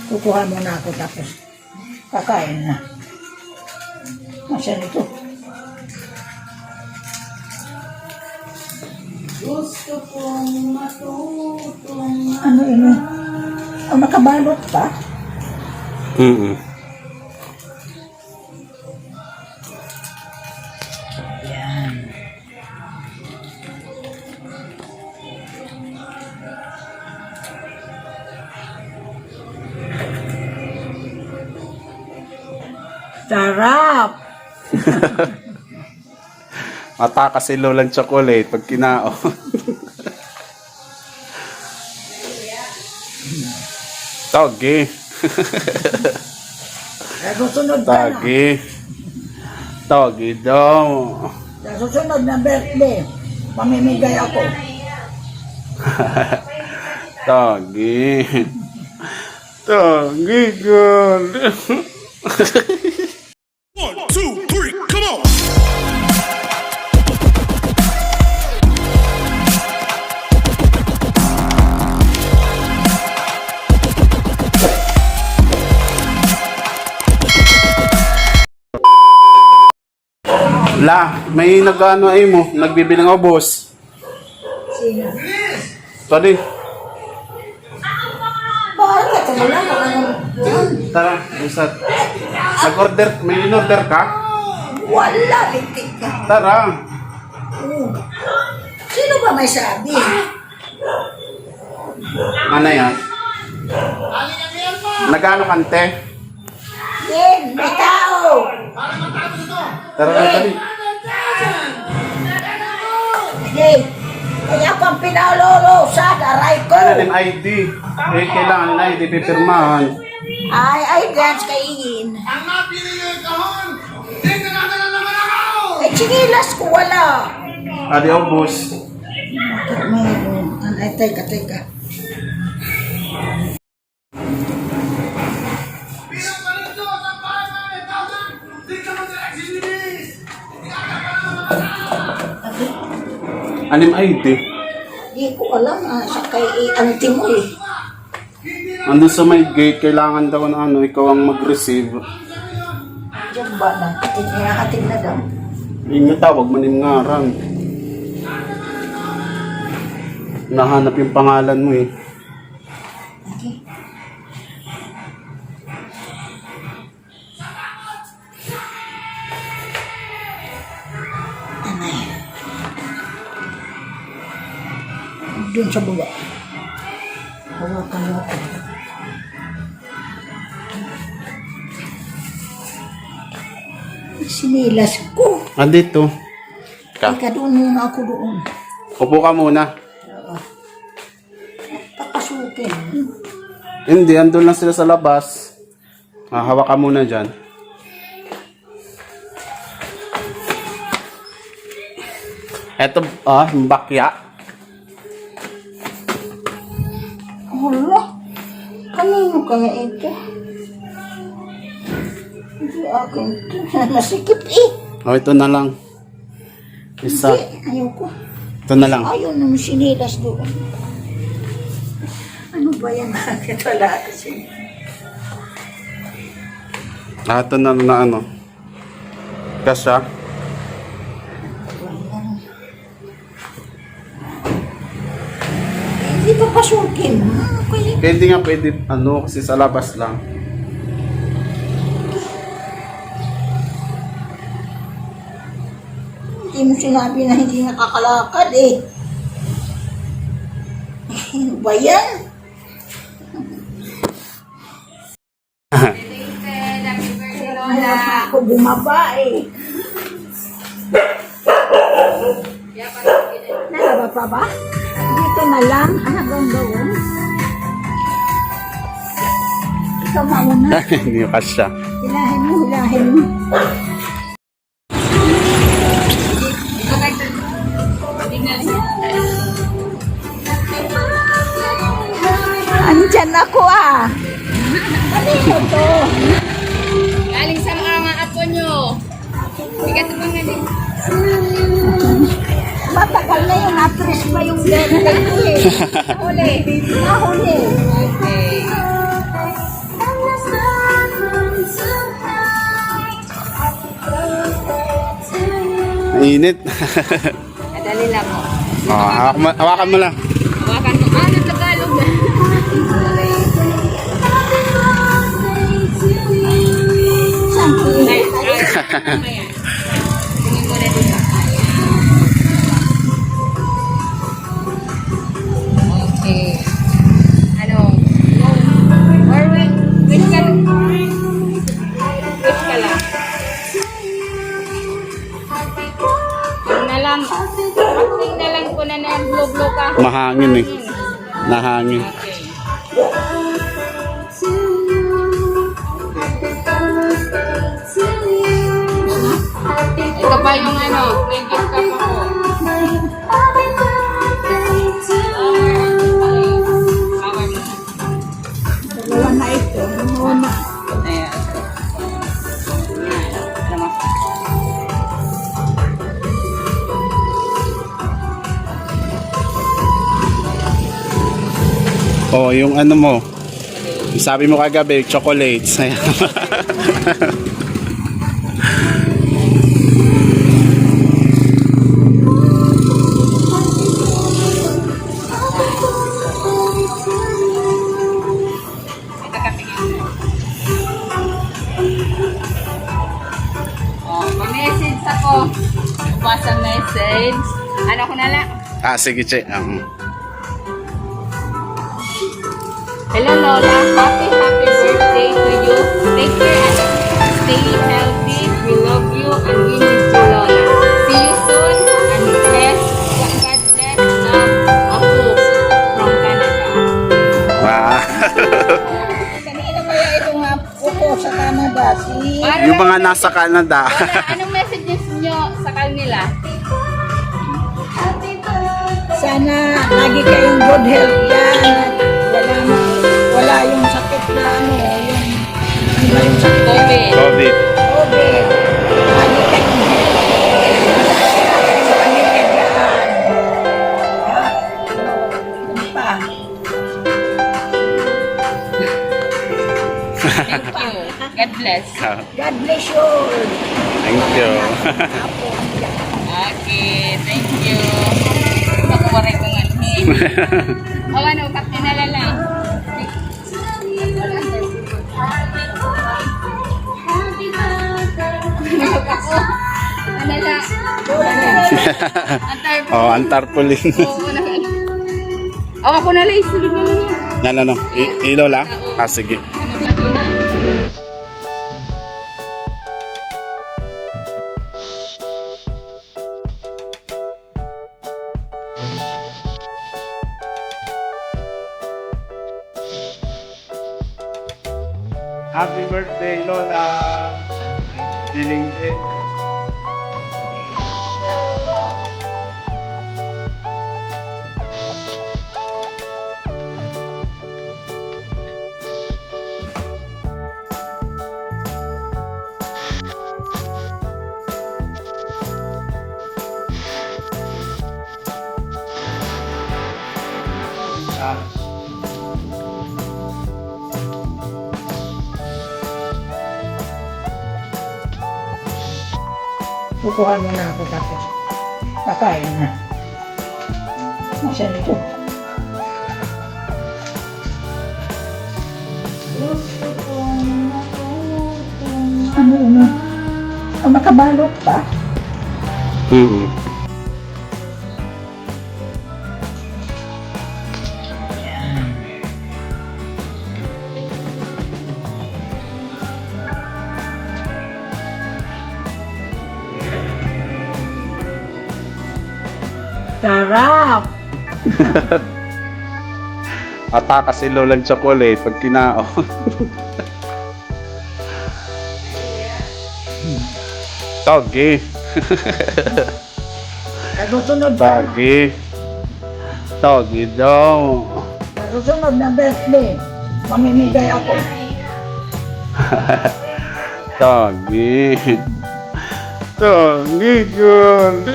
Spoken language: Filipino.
Kukuha muna ako tapos kakain na. Nasaan ito? Gusto kong matutong. Ano ino? Oh, nakabalot pa? Yan. Sarap! Matakas si Lolang chocolate pag kinao. Togi. Sa susunod ka na. Togi. Togi daw. Sa susunod na birthday, mamimigay ako. Togi. Togi, girl. 1, 2, 3, come on! La, may nag-ano ay mo, nagbibilang ako, boss. Sino? Sorry. Bakit? Wala ka ano? Tara, usat. Nag-order, may in-order ka? Wala, lintik ka. Tara. Sino ba may sabi? Ano yan? Nag-ano kante? Din, may tao. Tara na, tali. Hindi. Kaya pang pinalolo sa daray ko. Ano din ID? Eh, kailangan ng ID, pipirmahan. Ay, dance kainin. Ang napili niyo yung kahon! Tingnan natin ang naman ako! Ay, chinilas ko wala. Adi, oh, boss. Mayroon. Ay, teka. Bilang pa rin ito sa parang namin! Tawag! Tingnan mo sa ex-bilis! Anim ID? Di ko alam sa kay auntie mo eh. Andun sa may gate, kailangan daw na ano, ikaw ang mag-receive. Diyan ba na? Kinakating na daw. Yun nga tawag, manimngaran. Nahanap yung pangalan mo eh. Okay. Anay. Doon sa baba. Hawakan mo ako. Sinilas ko. Andito. Ka. Teka, doon muna ako doon. Upo ka muna. Papasukin. Hindi, andun lang sila sa labas. Hawak ka muna dyan. Eto, yung bakya. Hala, kanino kaya ito? Hindi akin ito. Masikip eh. Ito na lang. Isa. Hindi, ayoko. Ito na lang. Ayaw naman sinilas doon. Ano ba yan? Bakit wala kasi? Ito na ano. Kasya. Hindi papasukin. Ano kaya? Pwede nga pwede, kasi sa labas lang. Hindi mo sinabi na hindi nakakalakad eh. Ano ba yan? Wala ako bumaba eh. Nalaba pa ba? Dito na lang hanggang doon. Ikaw mauna. Hindi yung kasya. Hilahin mo. Andyan ako ah. Ano ito? Galing sa mga apo nyo. Bigat mo nga din. Matagal na yung actress pa yung birthday ko eh. Huli. Nahuli. Okay. init. Madali lang mo. Hawakan mo lang. Hawakan mo. Ano Tagalog na? Nice. Mamaya. Tingin mo na dito. Okay. Ano? Or wait. Wait ka lang. Wait ka lang. Yung na lang. Acting na lang ko na nag-blow ka. Mahangin eh. Nahangin. Okay. Ito pa yung ano, may gift ka pa ko. Dalawa na ito. Muna. Ayan. Alam mo. Oh, yung ano mo. Sabi mo kagabi, chocolates. Ayan. Ito ka tingin. Oh, may message ako. Basa message. Ano ko na lang? Sige, che. Hello Lola, happy birthday to you. Take care and stay healthy. We love you and we miss you Lola. See you soon and bless. God bless. Love, Apu from Canada. Wow. Kanina kaya itong upo sa Canada? Si... Yung mga nasa Canada. Lola, anong messages nyo sa kanila? Sana lagi kayong good health yan. Wala yung sakit na ano, yung iba yung sakit. COVID. COVID. COVID. Lagi kayong sa kanila dyan. Ano pa? Thank you. God bless. God bless you all. Thank you. Okay, thank you. Nakuha ko nga. O ano, kapte na lang. Ano lang? Oh, ang tarpaulin. Oh, ako na lang. Isulog na lang. Ano? Lola? Sige. Happy birthday, Lola! Diling din. Kukuha mo na ako tapos kakain na. Nasaan ito? Ano yun? Makabalot pa? Sarap! Ataka si Lolang chocolate pag kinao. Togi. Susunod pa. Togi. Togi daw. Susunod na birthday. Mamimigay ako. Togi. Togi yun.